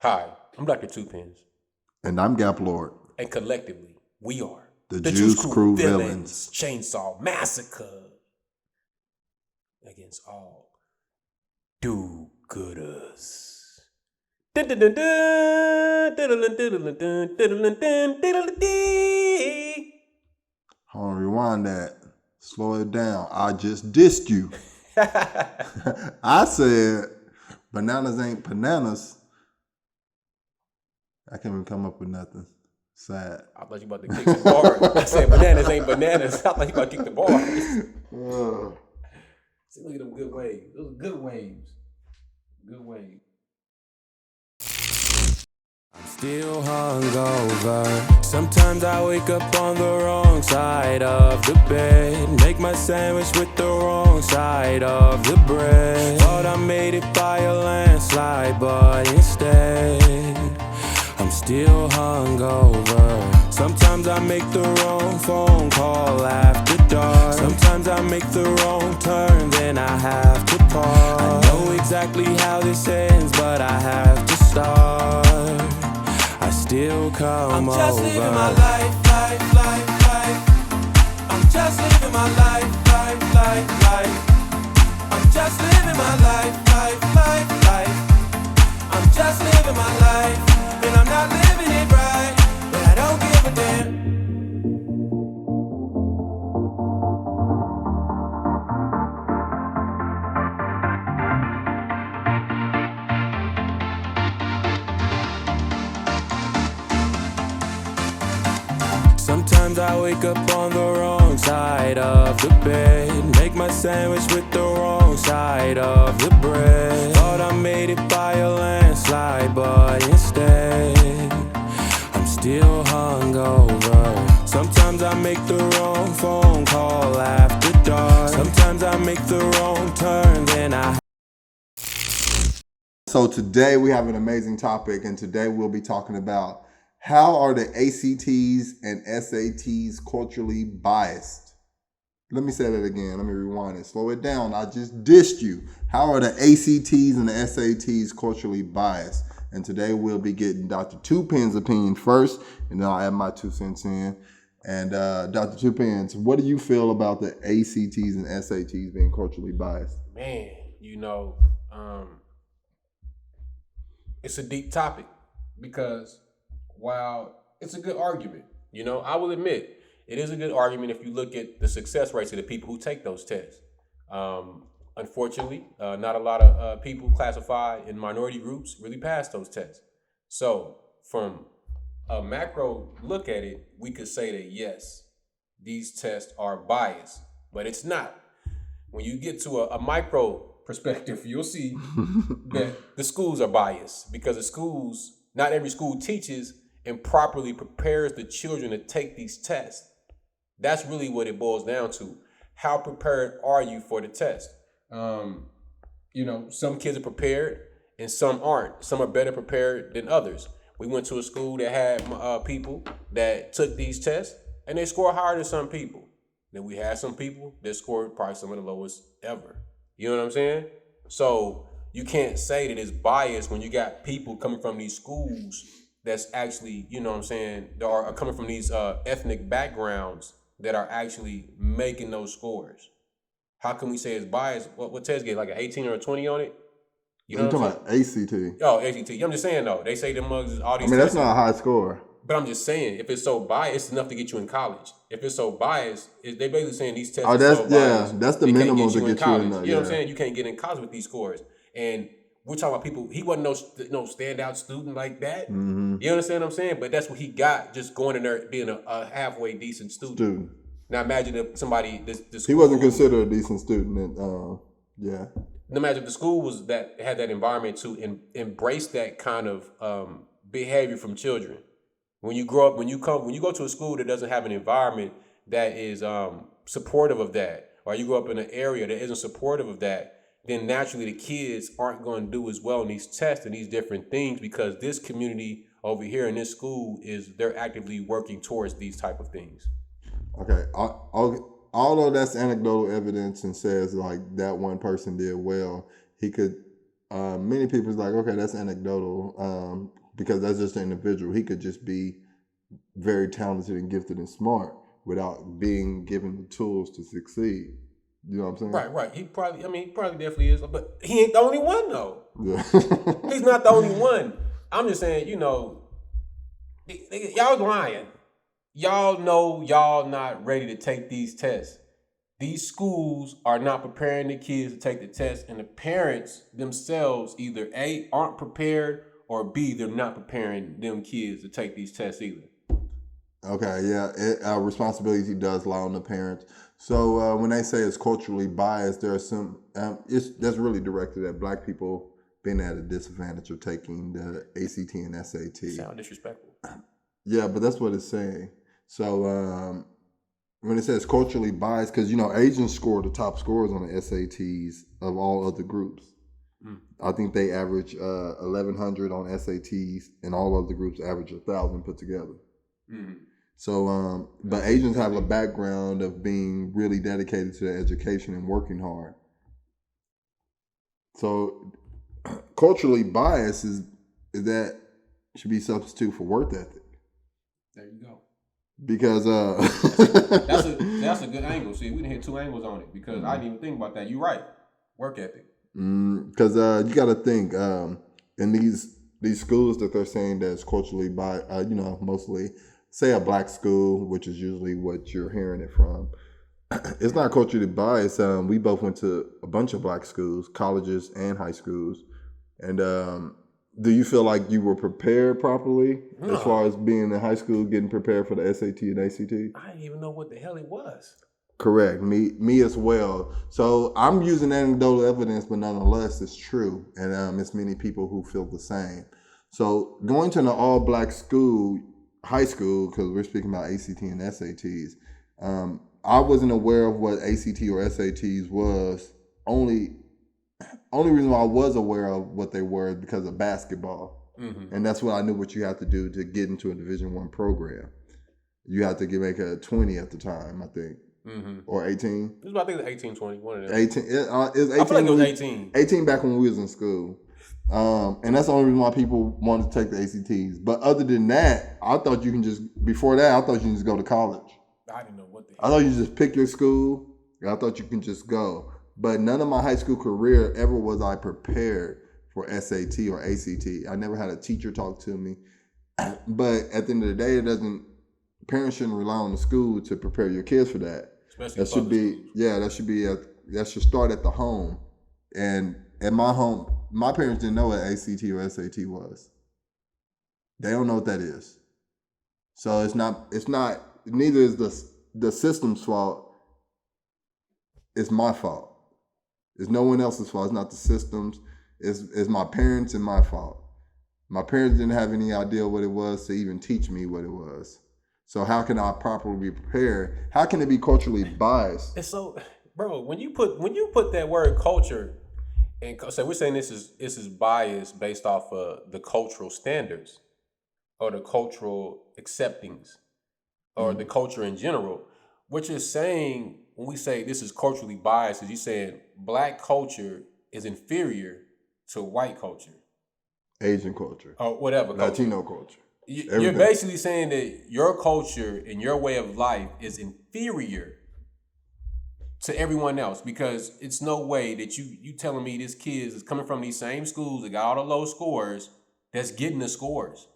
Hi, I'm Dr. Tuepenz. And I'm Gaplord. And collectively, we are the Juice Crew Villans Chainsaw Massacre against all do-gooders. Hold on, rewind that. Slow it down. I just dissed you. I said bananas ain't bananas. I can't even come up with nothing. Sad. I thought you about to kick the bar. I said bananas ain't bananas. I thought you about to kick the bar. See, look at them good waves. Those are good waves. Good waves. I'm still hungover. Sometimes I wake up on the wrong side of the bed. Make my sandwich with the wrong side of the bread. Thought I made it by a landslide, but instead I'm still hungover. Sometimes I make the wrong phone call after dark. Sometimes I make the wrong turn, then I have to pause. I know exactly how this ends, but I have to start. I still come over. I'm just living my life. I'm just living my life. I'm just living my life. I'm just living my life. And I'm not living it right, but I don't give a damn. Sometimes I wake up on the wrong side of the bed. Make my sandwich with the wrong side of the bread. Thought I made it by a landslide, but instead I'm still hungover. Sometimes I make the wrong phone call after dark. Sometimes I make the wrong turn, then I... So today we have an amazing topic, and today we'll be talking about how are the ACTs and SATs culturally biased? Let me say that again. Let me rewind it. Slow it down. I just dissed you. How are the ACTs and the SATs culturally biased? And today we'll be getting Dr. Tuepenz' opinion first, and then I'll add my 2 cents in. And Dr. Tuepenz, what do you feel about the ACTs and SATs being culturally biased? Man, it's a deep topic because while it's a good argument, I will admit it is a good argument if you look at the success rates of the people who take those tests. Unfortunately, not a lot of people classified in minority groups really pass those tests. So from a macro look at it, we could say that yes, these tests are biased, but it's not. When you get to a micro perspective, you'll see that the schools are biased because the schools, not every school teaches and properly prepares the children to take these tests. That's really what it boils down to. How prepared are you for the test? Some kids are prepared and some aren't. Some are better prepared than others. We went to a school that had people that took these tests and they scored higher than some people. Then we had some people that scored probably some of the lowest ever. You know what I'm saying? So you can't say that it's biased when you got people coming from these schools that's actually, that are coming from these ethnic backgrounds that are actually making those scores. How can we say it's biased? What test get like an 18 or a 20 on it? You're talking about ACT. Oh, ACT. I'm just saying though. They say them mugs all these. That's not a high score. But I'm just saying, if it's so biased, it's enough to get you in college. If it's so biased, they basically saying these tests. That's the minimum to get you in college. You know what I'm saying? You can't get in college with these scores. And we're talking about people. He wasn't no standout student like that. Mm-hmm. You understand what I'm saying? But that's what he got, just going in there being a halfway decent student. Now imagine if somebody he wasn't considered a decent student. Yeah. Imagine if the school was that had that environment to embrace that kind of behavior from children. When you grow up, when you go to a school that doesn't have an environment that is supportive of that, or you grow up in an area that isn't supportive of that, then naturally the kids aren't going to do as well in these tests and these different things because this community over here in this school they're actively working towards these type of things. Okay, although that's anecdotal evidence and says like that one person did well, he could many people's like, okay, that's anecdotal because that's just an individual. He could just be very talented and gifted and smart without being given the tools to succeed. You know what I'm saying? Right. He probably definitely is, but he ain't the only one though. Yeah. He's not the only one. I'm just saying, y'all lying. Y'all know y'all not ready to take these tests. These schools are not preparing the kids to take the test, and the parents themselves either A, aren't prepared, or B, they're not preparing them kids to take these tests either. Okay, yeah, responsibility does lie on the parents. So when they say it's culturally biased, there are some, that's really directed at Black people being at a disadvantage of taking the ACT and SAT. Sound disrespectful. Yeah, but that's what it's saying. So when it says culturally biased, because, Asians score the top scores on the SATs of all other groups. I think they average 1,100 on SATs, and all other groups average 1,000 put together. Mm. So, but Asians have a background of being really dedicated to their education and working hard. So, culturally biased is that should be substitute for work ethic. There you go. Because that's a good angle. See, we done hit two angles on it because I didn't even think about that. You're right. Work ethic. Because you got to think in these schools that they're saying that's culturally biased, mostly say a Black school, which is usually what you're hearing it from. It's not culturally biased. We both went to a bunch of Black schools, colleges and high schools. And do you feel like you were prepared properly as far as being in high school, getting prepared for the SAT and ACT? I didn't even know what the hell it was. Correct. Me as well. So I'm using anecdotal evidence, but nonetheless, it's true. And it's many people who feel the same. So going to an all-Black school, high school, because we're speaking about ACT and SATs, I wasn't aware of what ACT or SATs was. Only reason why I was aware of what they were is because of basketball. Mm-hmm. And that's what I knew what you have to do to get into a Division I program. You have to make a 20 at the time, I think. Mm-hmm. Or 18. I think it was 18, 20, one of them. 18. It was 18. I feel like it was 18. 18 back when we was in school. And that's the only reason why people wanted to take the ACTs. But other than that, I thought you can just go to college. I didn't know what I thought you just pick your school. And I thought you can just go. But none of my high school career ever was I prepared for SAT or ACT. I never had a teacher talk to me. But at the end of the day, parents shouldn't rely on the school to prepare your kids for that. Especially that should start at the home. And at my home, my parents didn't know what ACT or SAT was. They don't know what that is. So neither is the system's fault. It's my fault. It's no one else's fault. It's not the system's. It's my parents and my fault. My parents didn't have any idea what it was to even teach me what it was. So how can I properly be prepared? How can it be culturally biased? And so, bro, when you put that word culture, and so we're saying this is biased based off of the cultural standards or the cultural acceptings or the culture in general. What you're saying when we say this is culturally biased is you saying Black culture is inferior to white culture, Asian culture, or whatever culture. Latino culture. You're basically saying that your culture and your way of life is inferior to everyone else because it's no way that you telling me this kid is coming from these same schools that got all the low scores that's getting the scores.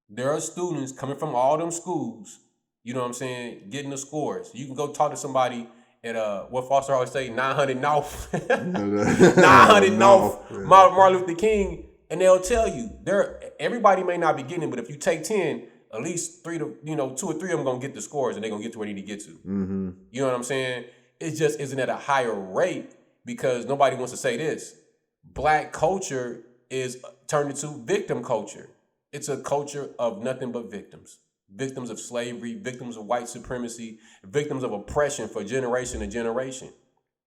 There are students coming from all them schools, you know what I'm saying, getting the scores. You can go talk to somebody at what Foster always say, 900 North, 900 North, Martin Luther King. And they'll tell you, everybody may not be getting it, but if you take 10, at least 2 or 3 of them gonna get the scores and they're gonna get to where they need to get to. Mm-hmm. You know what I'm saying? It just isn't at a higher rate because nobody wants to say this. Black culture is turned into victim culture. It's a culture of nothing but victims. Victims of slavery, victims of white supremacy, victims of oppression for generation to generation.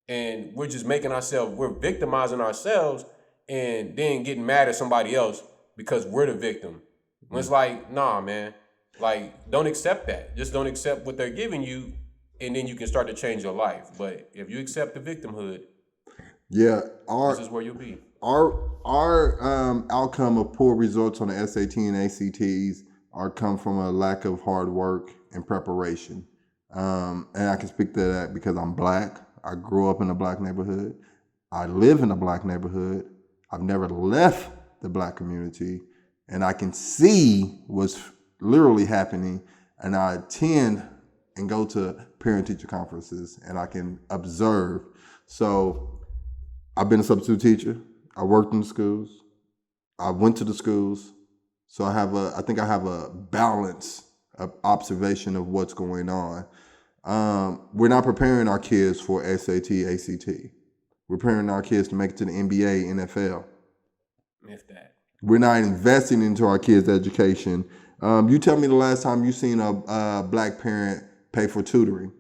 And we're just we're victimizing ourselves and then getting mad at somebody else because we're the victim. When it's like, nah, man, like, don't accept that. Just don't accept what they're giving you, and then you can start to change your life. But if you accept the victimhood. Yeah, this is where you'll be. Our outcome of poor results on the SAT and ACTs come from a lack of hard work and preparation. And I can speak to that because I'm Black. I grew up in a Black neighborhood. I live in a Black neighborhood. I've never left the Black community, and I can see what's literally happening. And I attend and go to parent-teacher conferences, and I can observe. So I've been a substitute teacher. I worked in the schools. I went to the schools. So I think I have a balance of observation of what's going on. We're not preparing our kids for SAT, ACT. We're preparing our kids to make it to the NBA, NFL. If that. We're not investing into our kids' education. You tell me the last time you seen a Black parent pay for tutoring.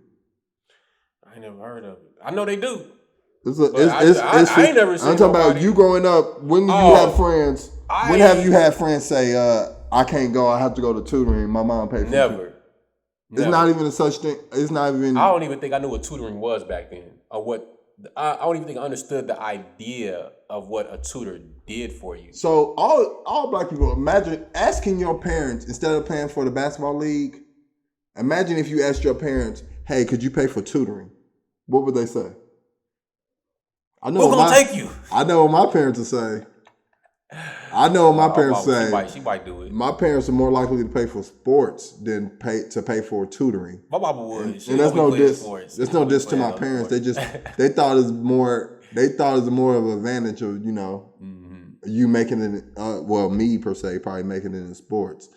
I ain't never heard of it. I know they do. I ain't never seen. I'm talking about you growing up. When you have friends? When have you had friends say, "I can't go. I have to go to tutoring. My mom paid for it." Never. It's not even a such thing. It's not even. I don't even think I knew what tutoring was back then, or what. I don't even think I understood the idea of what a tutor did for you. So all Black people, imagine asking your parents instead of paying for the basketball league. Imagine if you asked your parents, "Hey, could you pay for tutoring?" What would they say? I know. Who's gonna take you? I know what my parents would say. I know what my parents say. She might do it. My parents are more likely to pay for sports than pay for tutoring. My mama would. And that's no diss. There's no diss to my parents. They just they thought it's more. They thought it's more of an advantage of you making it. Me per se probably making it in sports.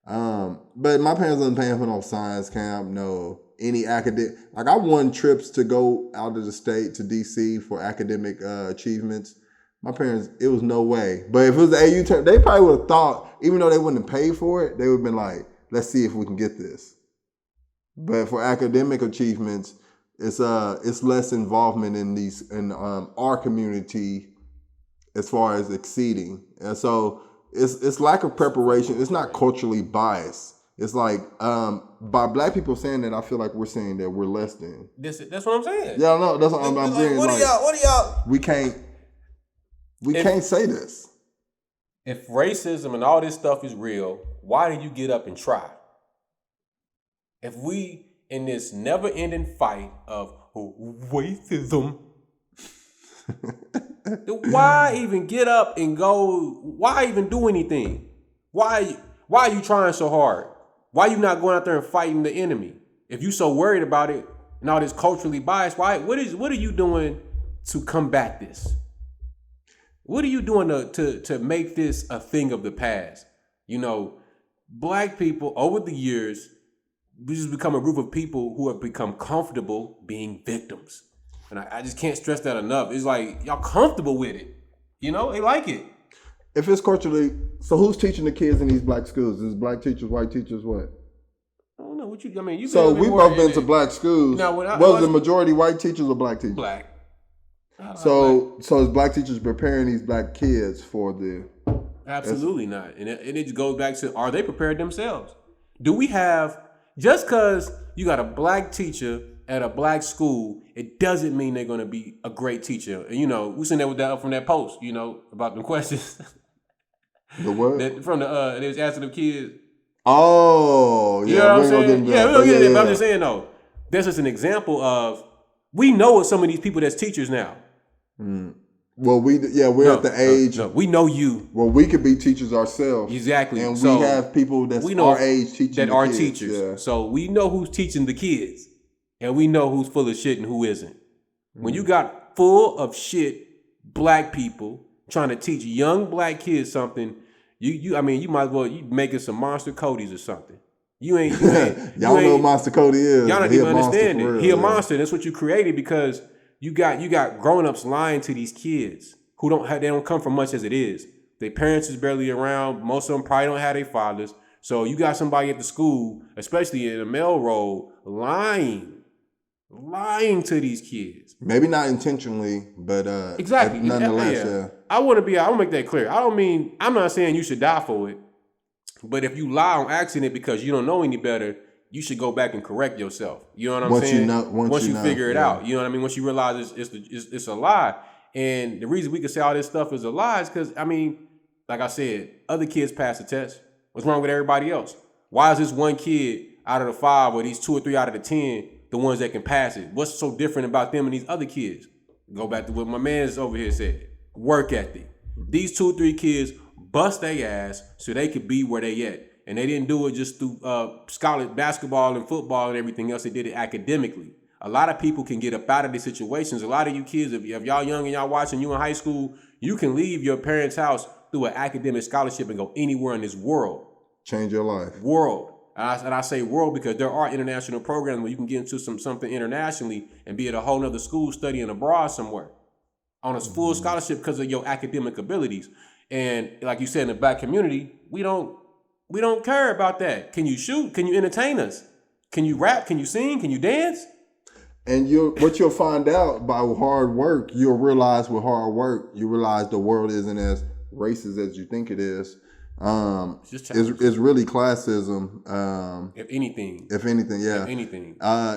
But my parents wasn't paying for no science camp, no any academic. Like I won trips to go out of the state to DC for academic achievements. My parents, it was no way. But if it was the AU term, they probably would have thought, even though they wouldn't have paid for it, they would have been like, let's see if we can get this. But for academic achievements, it's less involvement in our community as far as exceeding. And so it's lack of preparation. It's not culturally biased. It's like by Black people saying that, I feel like we're saying that we're less than. That's what I'm saying. Yeah, no, that's what I'm saying. What are y'all? We can't say this. If racism and all this stuff is real, why do you get up and try? If we in this never-ending fight of racism, why even get up and go? Why even do anything? Why are you trying so hard? Why are you not going out there and fighting the enemy? If you so worried about it and all this culturally biased, what are you doing to combat this? What are you doing to make this a thing of the past? Black people over the years, we just become a group of people who have become comfortable being victims. And I just can't stress that enough. It's like, y'all comfortable with it. They like it. If it's culturally, so who's teaching the kids in these Black schools? Is Black teachers, white teachers, what? I don't know what you. So we both been to Black schools. Now, was the majority white teachers or Black teachers? Black. So is Black teachers preparing these Black kids for the? Absolutely not. And it just goes back to, are they prepared themselves? Do we have, just because you got a Black teacher at a Black school, it doesn't mean they're going to be a great teacher. And we seen that with that from that post, about the questions. The what? They was asking the kids. Oh, yeah. You know what I'm saying? Yeah, we don't get it. But I'm just saying though, that's just an example of, we know some of these people that's teachers now. Well, we're at the age. No, we know you. Well, we could be teachers ourselves. Exactly. And we have people that's our age teaching that are kids. Teachers. Yeah. So we know who's teaching the kids. And we know who's full of shit and who isn't. When you got full of shit Black people trying to teach young Black kids something, you might as well making some Monster Codys or something. You ain't y'all know what Monster Cody is. Y'all not even understand it. He a yeah. monster. That's what you created, because you got grown-ups lying to these kids who they don't come from much as it is. Their parents is barely around. Most of them probably don't have their fathers. So you got somebody at the school, especially in a male role, lying to these kids. Maybe not intentionally, but exactly. Nonetheless, yeah. I want to make that clear. I'm not saying you should die for it, but if you lie on accident because you don't know any better, you should go back and correct yourself. You know what I'm saying? Once you figure it out, you know what I mean. Once you realize it's a lie, And the reason we can say all this stuff is a lie is because, I mean, like I said, other kids pass the test. What's wrong with everybody else? Why is this one kid out of the 5 or these 2 or 3 out of the 10 the ones that can pass it? What's so different about them and these other kids? Go back to what my man's over here said. Work ethic. These 2 or 3 kids bust their ass so they could be where they at. And they didn't do it just through scholarship basketball and football and everything else. They did it academically. A lot of people can get up out of these situations. A lot of you kids, if y'all young and y'all watching, you in high school, you can leave your parents' house through an academic scholarship and go anywhere in this world. Change your life. World. And I say world because there are international programs where you can get into something internationally and be at a whole nother school studying abroad somewhere on a full scholarship because of your academic abilities. And like you said, in the black community, we don't care about that. Can you shoot? Can you entertain us? Can you rap? Can you sing? Can you dance? And what you'll find out by hard work, you'll realize with hard work, you realize the world isn't as racist as you think it is. It's really classism. If anything, yeah. If anything.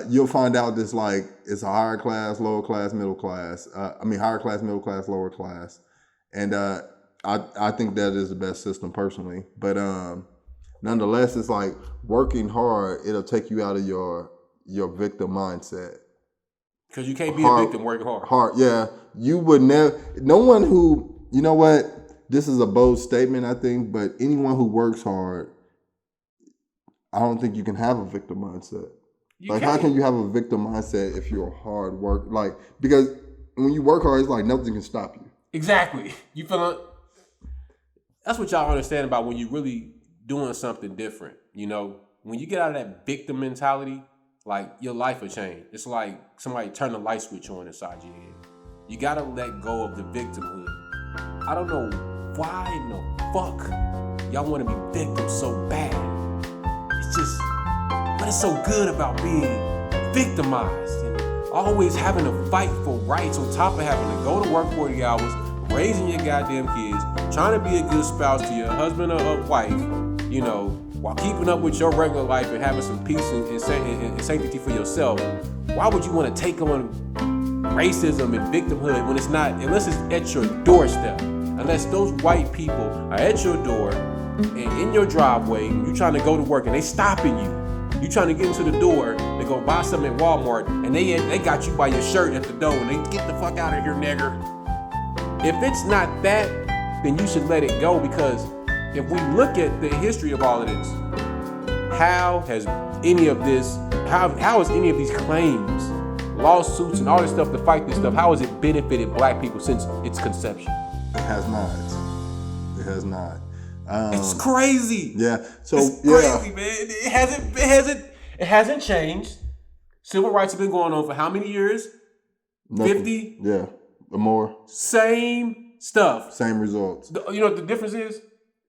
You'll find out this like it's a higher class, lower class, middle class. Higher class, middle class, lower class. And I think that is the best system personally. But nonetheless, it's like working hard, it'll take you out of your victim mindset. Because you can't be a victim working hard. Yeah. You would never, no one who, you know what? This is a bold statement, I think, but anyone who works hard, I don't think you can have a victim mindset. How can you have a victim mindset if you're a hard worker? Like, because when you work hard, it's like nothing can stop you. Exactly. You feel it? That's what y'all understand about when you really doing something different. You know, when you get out of that victim mentality, like your life will change. It's like somebody turned the light switch on inside your head. You gotta let go of the victimhood. I don't know why in the fuck y'all want to be victims so bad. It's just, what is so good about being victimized and always having to fight for rights on top of having to go to work 40 hours, raising your goddamn kids, trying to be a good spouse to your husband or wife, you know, while keeping up with your regular life and having some peace and sanctity for yourself. Why would you want to take on racism and victimhood when it's not, unless it's at your doorstep? Unless those white people are at your door and in your driveway, you trying to go to work and they stopping you. You trying to get into the door to go buy something at Walmart and they got you by your shirt at the door and they get the fuck out of here, nigger. If it's not that, then you should let it go, because if we look at the history of all of this, how has any of this, how has any of these claims, lawsuits and all this stuff to fight this stuff, how has it benefited black people since its conception? It has not. It has not. It's crazy. Yeah. So it's crazy, man. It hasn't changed. Civil rights have been going on for how many years? Nothing. 50? Yeah. Or more. Same stuff. Same results. You know what the difference is?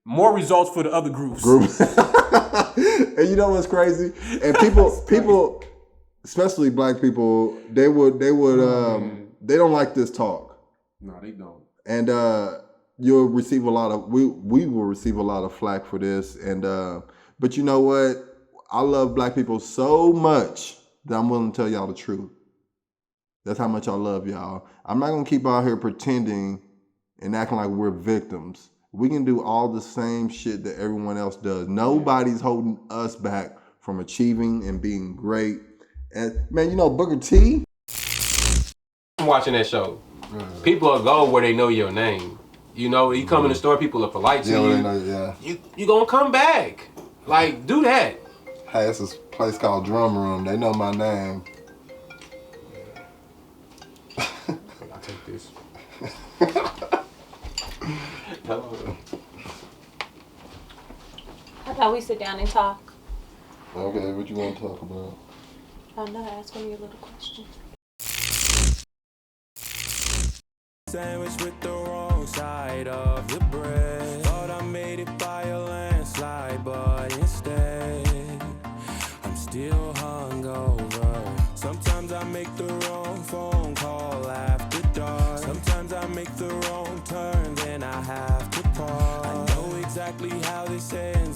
More results for the other groups. And you know what's crazy? And people, especially black people, they don't like this talk. No, they don't. And you'll receive a lot of, we will receive a lot of flack for this. And but you know what? I love black people so much that I'm willing to tell y'all the truth. That's how much I love y'all. I'm not gonna keep out here pretending and acting like we're victims. We can do all the same shit that everyone else does. Nobody's holding us back from achieving and being great. And man, you know Booker T? I'm watching that show. People will go where they know your name. You know, you come in the store, people are polite to you. You gonna come back. Like, do that. Hey, it's this place called Drum Room. They know my name. I'll take this. How about we sit down and talk? Okay, what you want to talk about? I don't know, ask me a little question. Sandwich with the wrong side of the bread. Thought I made it by a landslide, but instead I'm still hungover. Sometimes I make the wrong phone call after dark. Sometimes I make the wrong turn, then I have to pause. I know exactly how this ends.